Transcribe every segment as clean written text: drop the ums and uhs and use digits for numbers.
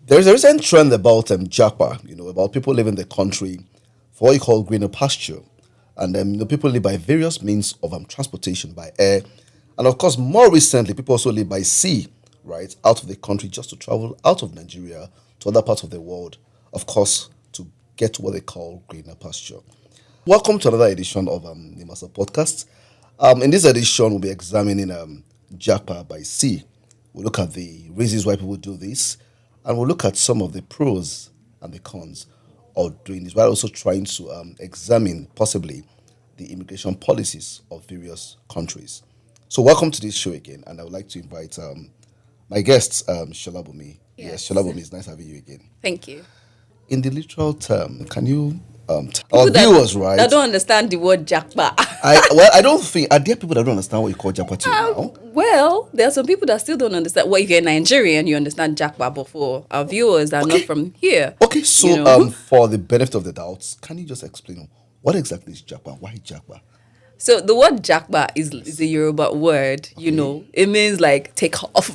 There is a recent trend about Japa, about people leaving the country for what you call greener pasture. And people live by various means of transportation, by air. And of course, more recently, people also live by sea, right, out of the country just to travel out of Nigeria to other parts of the world, of course, to get to what they call greener pasture. Welcome to another edition of NIMASA podcast. In this edition, we'll be examining Japa by sea. We'll look at the reasons why people do this, and we'll look at some of the pros and the cons of doing this, while also trying to examine possibly the immigration policies of various countries. So welcome to this show again, and I would like to invite my guest, Sholabomi. Yes, Sholabomi, it's nice having you again. Thank you. In the literal term, can you our viewers, right? That don't understand the word Japa. I don't think, are there people that don't understand what you call Japa till now? Well, there are some people that still don't understand. Well, if you're Nigerian, you understand Japa, but for our viewers that are not from here. Okay, so for the benefit of the doubts, can you just explain what exactly is Japa? Why Japa? So the word Japa is a Yoruba word, It means like take off,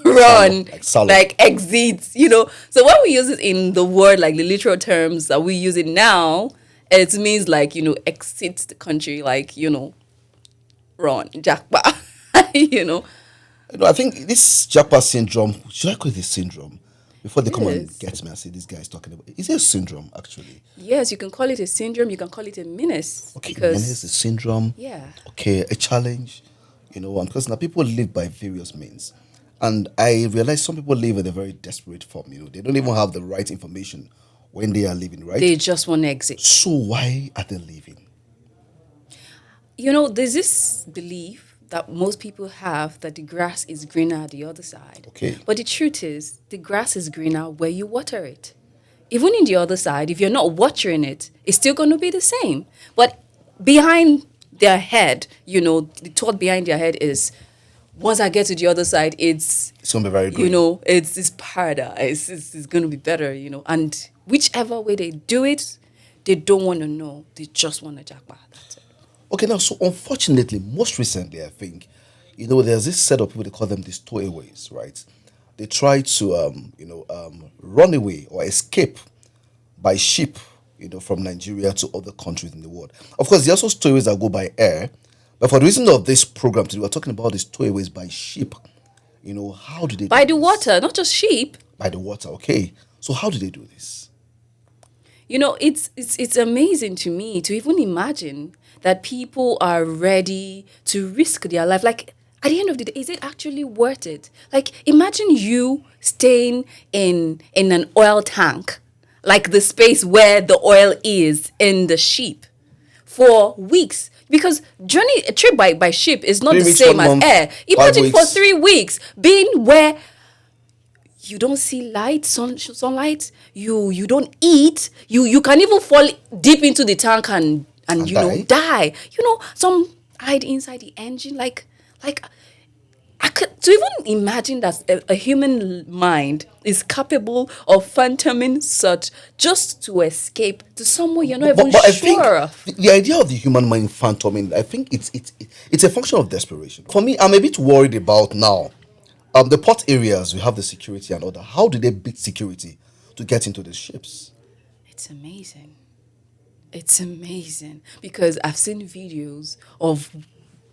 run, like exit, So when we use it in the word, like the literal terms that we use it now, it means like, exit the country, like, run, Japa, I think this Japa syndrome, should I call it a syndrome? Before they come and get me and say this guy is talking about, is it a syndrome actually? Yes, you can call it a syndrome. You can call it a menace. Okay, menace, a syndrome. Yeah. Okay, a challenge. And because now people live by various means, and I realize some people live in a very desperate form. They don't even have the right information when they are living. Right? They just want to exit. So why are they leaving? There's this belief that most people have that the grass is greener at the other side. Okay. But the truth is, the grass is greener where you water it. Even in the other side, if you're not watering it, it's still going to be the same. But behind their head, the thought behind their head is, once I get to the other side, it's going to be very green. It's paradise. It's going to be better, And whichever way they do it, they don't want to know. They just want to jackpot. That's it. Okay, now, so unfortunately, most recently, I think, there's this set of people, they call them the stowaways, right? They try to, run away or escape by ship, from Nigeria to other countries in the world. Of course, there are also stowaways that go by air, but for the reason of this program today, we're talking about the stowaways by ship. How do they By do the this? water, not just sheep. By the water, okay. So how do they do this? It's amazing to me to even imagine that people are ready to risk their life. Like, at the end of the day, is it actually worth it? Like, imagine you staying in an oil tank, like the space where the oil is in the ship, for weeks. Because a trip by ship is not the same as air. Imagine for 3 weeks being where you don't see sunlight, you don't eat, you can even fall deep into the tank and die. Some hide inside the engine. Like I could to even imagine that a human mind is capable of phantoming such just to escape to somewhere you're not even but sure I of. think the idea of the human mind phantoming, I think it's a function of desperation. For me, I'm a bit worried about now. The port areas, we have the security and order. How do they beat security to get into the ships? It's amazing. It's amazing because I've seen videos of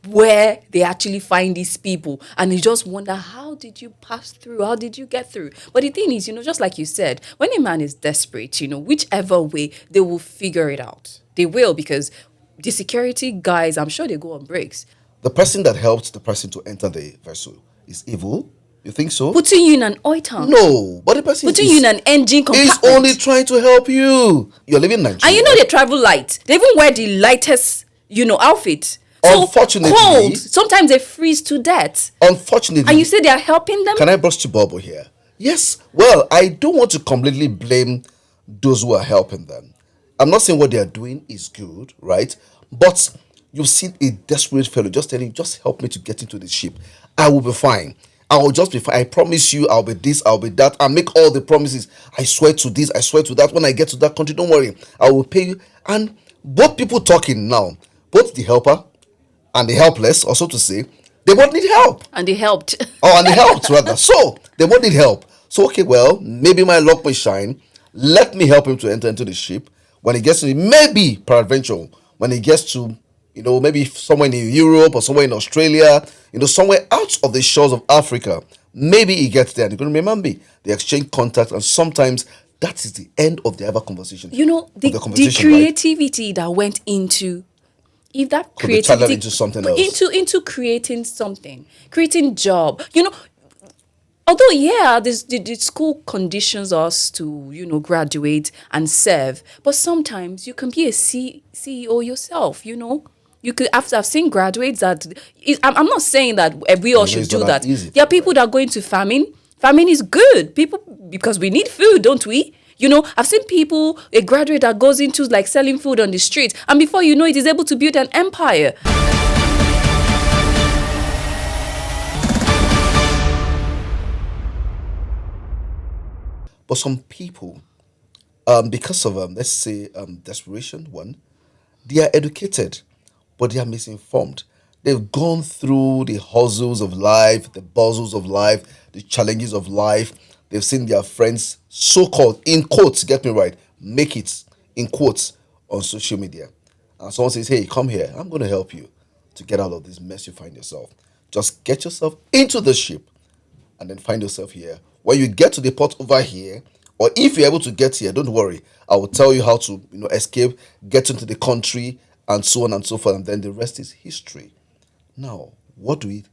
where they actually find these people and you just wonder, how did you pass through? How did you get through? But the thing is, just like you said, when a man is desperate, whichever way, they will figure it out. They will, because the security guys, I'm sure they go on breaks. The person that helped the person to enter the vessel is evil? You think so? Putting you in an oil tank. No, but the person putting you in an engine compartment. He's only trying to help you. You're living in Nigeria. And they travel light. They even wear the lightest, outfit. So unfortunately, cold. Sometimes they freeze to death. Unfortunately. And you say they are helping them? Can I burst your bubble here? Yes. Well, I don't want to completely blame those who are helping them. I'm not saying what they are doing is good, right? But you've seen a desperate fellow just telling you, just help me to get into the ship. I will be fine. I will just be fine. I promise you I'll be this, I'll be that. I'll make all the promises. I swear to this, I swear to that. When I get to that country, don't worry. I will pay you. And both people talking now, both the helper and the helpless, also to say, they both need help. And they helped. Oh, and they helped rather. So, they both need help. So, okay, well, maybe my luck may shine. Let me help him to enter into the ship. When he gets to, maybe, peradventure, when he gets to, maybe somewhere in Europe or somewhere in Australia, somewhere out of the shores of Africa, maybe he gets there and he's going to remember me. They exchange contact, and sometimes that is the end of the ever conversation. The conversation, right? creativity that went into, if that Could be channeled creativity into something else. into creating something, creating job. Although, yeah, the school conditions us to, graduate and serve. But sometimes you can be a CEO yourself, You could, after I've seen graduates that, I'm not saying that we all should it's do not that. that easy. There are people that are going to farming. Farming is good. People, because we need food, don't we? I've seen people, a graduate that goes into like selling food on the street, and before you know it, is able to build an empire. But some people, because of let's say desperation, one, they are educated, but they are misinformed. They've gone through the hustles of life, the puzzles of life, the challenges of life. They've seen their friends, so-called, in quotes, get me right, make it, in quotes, on social media. And someone says, hey, come here, I'm going to help you to get out of this mess you find yourself. Just get yourself into the ship and then find yourself here. When you get to the port over here, or if you're able to get here, don't worry. I will tell you how to, escape, get into the country, and so on and so forth. And then the rest is history. Now, what do we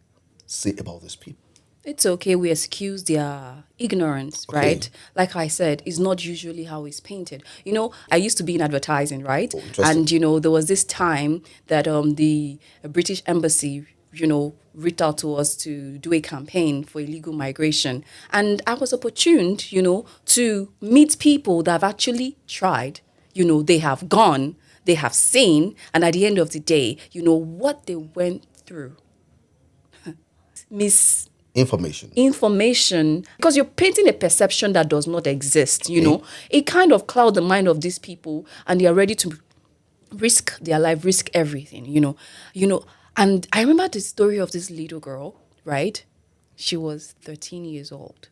say about these people? It's okay, we excuse their ignorance, Okay. right? Like I said, it's not usually how it's painted. I used to be in advertising, right? Oh, interesting. And, there was this time that the British Embassy, reached out to us to do a campaign for illegal migration. And I was opportuned, to meet people that have actually tried. They have gone, they have seen, and at the end of the day, what they went through. Information, because you're painting a perception that does not exist. It kind of clouds the mind of these people, and they are ready to risk their life, risk everything. And I remember the story of this little girl, right? She was 13 years old.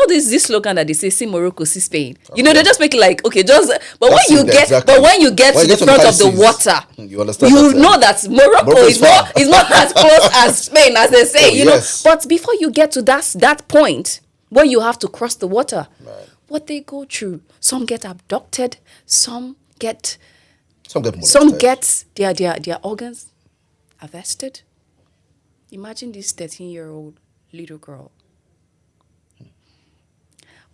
This slogan that they say, see Morocco, see Spain. They just make it like, okay, but when you get to the front of the water, you understand you that, know that Morocco is not as close as Spain, as they say, yes. But before you get to that point where you have to cross the water, Right. what they go through, some get abducted, some get molested. their organs harvested. Imagine this 13-year-old little girl,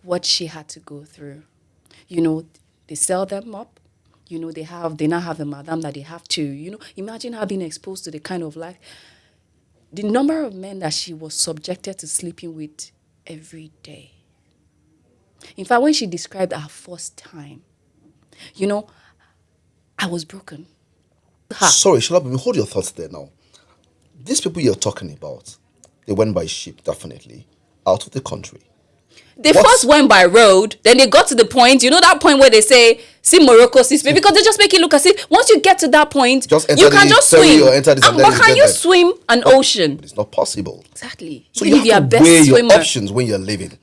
what she had to go through. They sell them up. They now have the madam that they have to, imagine her being exposed to the kind of life. The number of men that she was subjected to sleeping with every day. In fact, when she described her first time, I was broken. Sorry, Sholabomi, hold your thoughts there now. These people you're talking about, they went by ship, definitely, out of the country. They first went by road, then they got to the point, that point where they say, see Morocco, see Spain, because they just make it look as if once you get to that point, you can just swim. Or enter this, but can you swim an ocean? It's not possible. Exactly. So you have to weigh your options when you're living.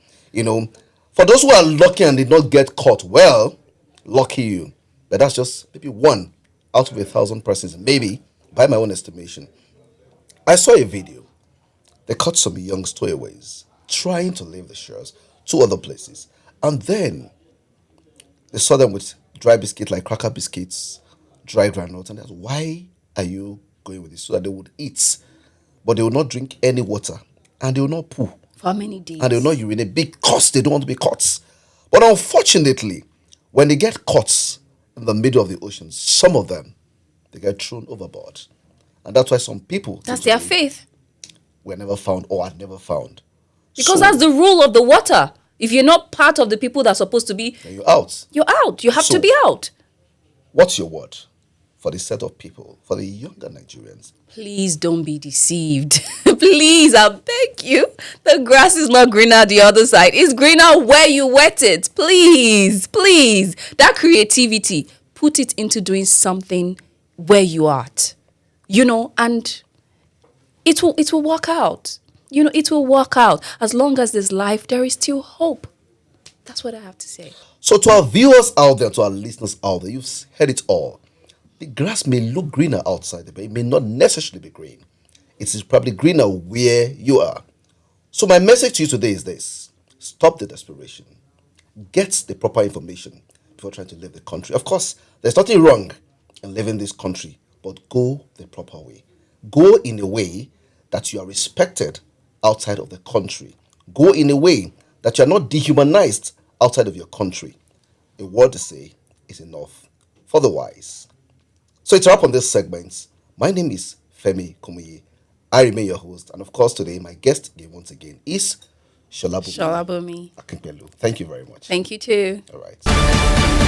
For those who are lucky and did not get caught, well, lucky you. But that's just maybe one out of 1,000 persons, maybe, by my own estimation. I saw a video. They caught some young stowaways trying to leave the shores to other places. And then they saw them with dry biscuits like cracker biscuits, dry granules. And they asked, why are you going with this? So that they would eat, but they will not drink any water. And they will not poo. For how many days? And they will not urinate because they don't want to be caught. But unfortunately, when they get caught in the middle of the ocean, some of them, they get thrown overboard. And that's why some people... That's their faith. Were never found or are never found. Because that's the rule of the water. If you're not part of the people that's supposed to be... Then you're out. You're out. You have to be out. What's your word for the set of people, for the younger Nigerians? Please don't be deceived. Please, I beg you. The grass is not greener the other side. It's greener where you wet it. Please, please. That creativity, put it into doing something where you are at. And it will work out. it will work out. As long as there's life, there is still hope. That's what I have to say. So, to our viewers out there, to our listeners out there, you've heard it all. The grass may look greener outside, but it may not necessarily be green. It is probably greener where you are. So, my message to you today is this: stop the desperation, get the proper information before trying to leave the country. Of course, there's nothing wrong in living this country, but go the proper way. Go in a way that you are respected outside of the country. Go in a way that you are not dehumanized outside of your country. A word to say is enough for the wise. So it's a wrap on this segment. My name is Femi Kumuyi. I remain your host. And of course, today, my guest again, once again, is Sholabomi Sholabomi. Akinpelu. Thank you very much. Thank you too. All right.